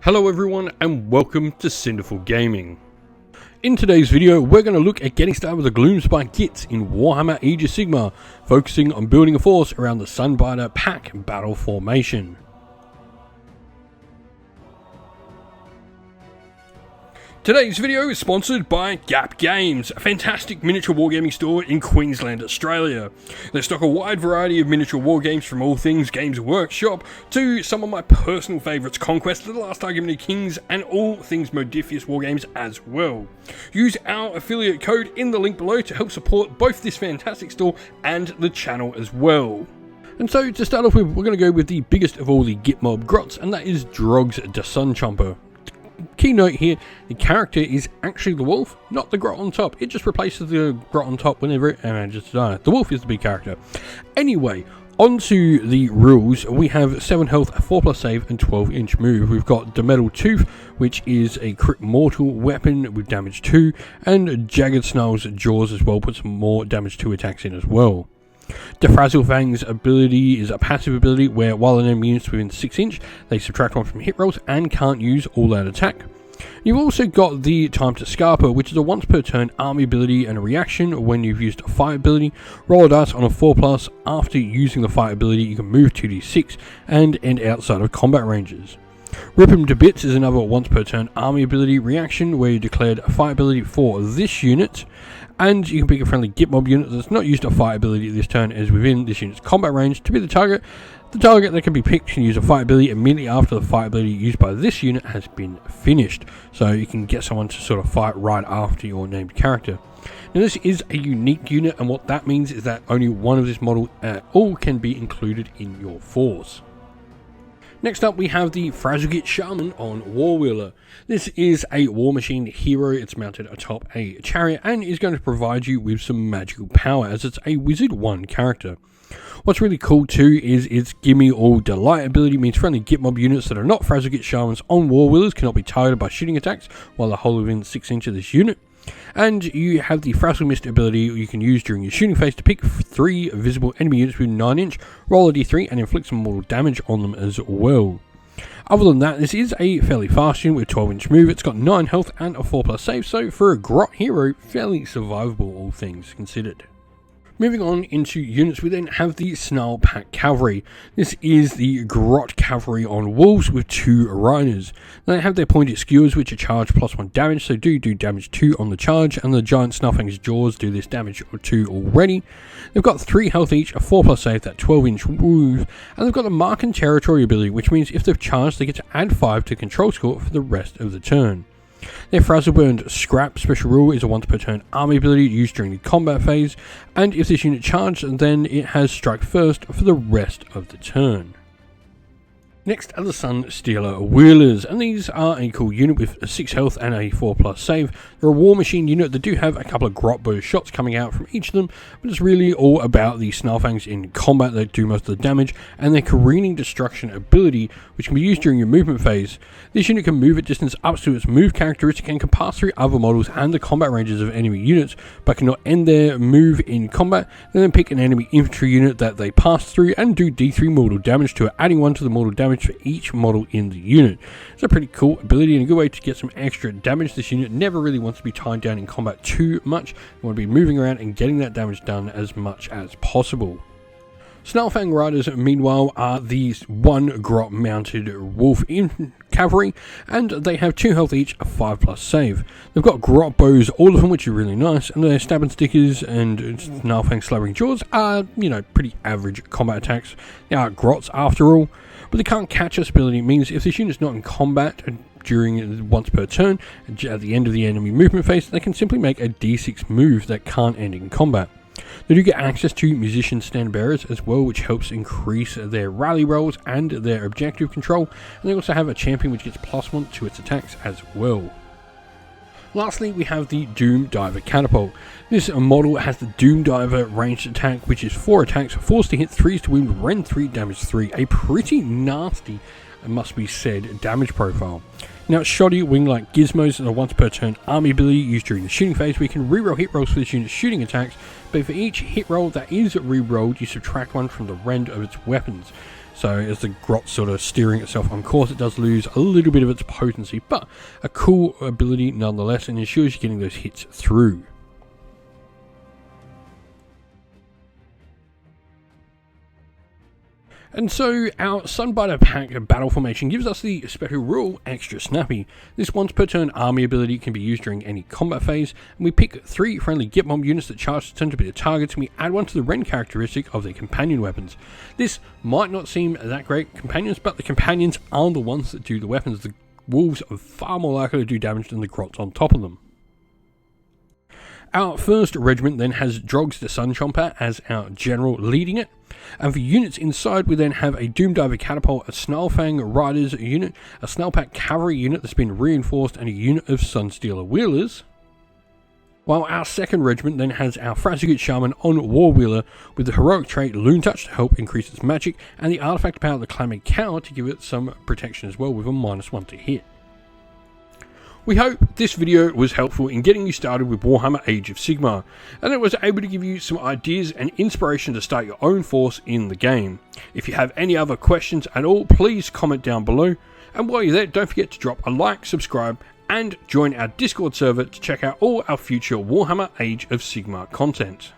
Hello everyone and welcome to Cinderful Gaming. In today's video we're going to look at getting started with the Gloomspite Gitz in Warhammer Age of Sigmar, focusing on building a force around the Sunbiter pack battle formation. Today's video is sponsored by Gap Games, a fantastic miniature wargaming store in Queensland, Australia. They stock a wide variety of miniature wargames from all things Games Workshop to some of my personal favourites, Conquest of the Last Argument of Kings, and all things Modifius wargames as well. Use our affiliate code in the link below to help support both this fantastic store and the channel as well. And so to start off with, we're going to go with the biggest of all the Git mob grots, and that is Drog's the Sunchomper. Key note here, the character is actually the wolf, not the grot on top. It just replaces the grot on top whenever it the wolf is the big character. Anyway, onto the rules. We have 7 health, a 4+ save and 12-inch move. We've got the Metal Tooth, which is a crit mortal weapon with damage 2, and Jagged Snarl's Jaws as well, puts more damage 2 attacks in as well. The Fragitate ability is a passive ability where while an enemy unit's within 6 inch, they subtract 1 from hit rolls and can't use all-out attack. You've also got the Time to Scarper, which is a once per turn army ability and a reaction when you've used a fight ability. Roll a dice on a 4+. After using the fight ability, you can move 2d6 and end outside of combat ranges. Rip 'em to Bits is another once per turn army ability reaction where you declared a fight ability for this unit, and you can pick a friendly Git mob unit that's not used a fight ability this turn as within this unit's combat range to be the target. The target that can be picked can use a fight ability immediately after the fight ability used by this unit has been finished, so you can get someone to sort of fight right after your named character. Now this is a unique unit, and what that means is that only one of this model at all can be included in your force. Next up we have the Fragitate Shaman on Warwheeler. This is a war machine hero. It's mounted atop a chariot and is going to provide you with some magical power as it's a Wizard 1 character. What's really cool too is its Gimme All Delight ability means friendly Git mob units that are not Fragitate Shamans on Warwheelers cannot be targeted by shooting attacks while they're wholly within 6 inch of this unit. And you have the Frazzle Mist ability you can use during your shooting phase to pick 3 visible enemy units within 9 inch, roll a d3 and inflict some mortal damage on them as well. Other than that, this is a fairly fast unit with 12-inch move. It's got 9 health and a 4+ save, so for a grot hero, fairly survivable all things considered. Moving on into units, we then have the Snowfang Cavalry. This is the Grot Cavalry on wolves with 2 riders. They have their pointed skewers which are charged +1 damage, so do damage 2 on the charge, and the giant Snowfang's jaws do this damage 2 already. They've got 3 health each, a 4+ save, that 12-inch move, and they've got the Mark and Territory ability, which means if they've charged they get to add 5 to control score for the rest of the turn. Their Frazzle Burned Scrap special rule is a once per turn army ability used during the combat phase, and if this unit charged then it has Strike First for the rest of the turn. Next are the Sunstealer Wheelers, and these are a cool unit with a 6 health and a 4+ save. They're a war machine unit that do have a couple of grot bow shots coming out from each of them, but it's really all about the Snowfangs in combat that do most of the damage, and their Careening Destruction ability, which can be used during your movement phase. This unit can move at distance up to its move characteristic and can pass through other models and the combat ranges of enemy units, but cannot end their move in combat. They then pick an enemy infantry unit that they pass through and do d3 mortal damage to it, adding 1 to the mortal damage for each model in the unit. It's a pretty cool ability and a good way to get some extra damage. This unit never really wants to be tied down in combat too much. You want to be moving around and getting that damage done as much as possible. Snowfang Riders, meanwhile, are these 1 grot mounted wolf in cavalry, and they have 2 health each, a 5+ save. They've got grot bows, all of them, which are really nice, and their stabbing stickers and Snowfang slabbering jaws are, pretty average combat attacks. They are grots after all, but the Can't Catch Us ability means if this unit's not in combat during once per turn, at the end of the enemy movement phase, they can simply make a d6 move that can't end in combat. They do get access to Musician Stand Bearers as well, which helps increase their rally rolls and their objective control, and they also have a champion which gets +1 to its attacks as well. Lastly, we have the Doom Diver Catapult. This model has the Doom Diver ranged attack, which is 4 attacks, force to hit, 3s to wound, rend 3, damage 3. A pretty nasty, it must be said, damage profile. Now, shoddy wing-like gizmos are a once per turn army ability used during the shooting phase. We can reroll hit rolls for this unit's shooting attacks, but for each hit roll that is rerolled, you subtract 1 from the rend of its weapons. So as the Grot's sort of steering itself on course, it does lose a little bit of its potency, but a cool ability nonetheless, and ensures you're getting those hits through. And so our Sunbiter pack battle formation gives us the special rule Extra Snappy. This once per turn army ability can be used during any combat phase, and we pick 3 friendly Git Mob units that charge to turn to be the targets, and we add one to the Ren characteristic of their companion weapons. This might not seem that great companions, but the companions are the ones that do the weapons. The wolves are far more likely to do damage than the Grots on top of them. Our first regiment then has Drogs the Sunchomper as our general leading it, and for units inside we then have a Doomdiver Catapult, a Snowfang Riders unit, a Grot Cavalry unit that's been reinforced, and a unit of Sunstealer Wheelers. While our second regiment then has our Fragitate Shaman on War Wheeler with the heroic trait Loon Touch to help increase its magic, and the artifact power of the Clamid Cow to give it some protection as well with a -1 to hit. We hope this video was helpful in getting you started with Warhammer Age of Sigmar, and it was able to give you some ideas and inspiration to start your own force in the game. If you have any other questions at all, please comment down below, and while you're there, don't forget to drop a like, subscribe, and join our Discord server to check out all our future Warhammer Age of Sigmar content.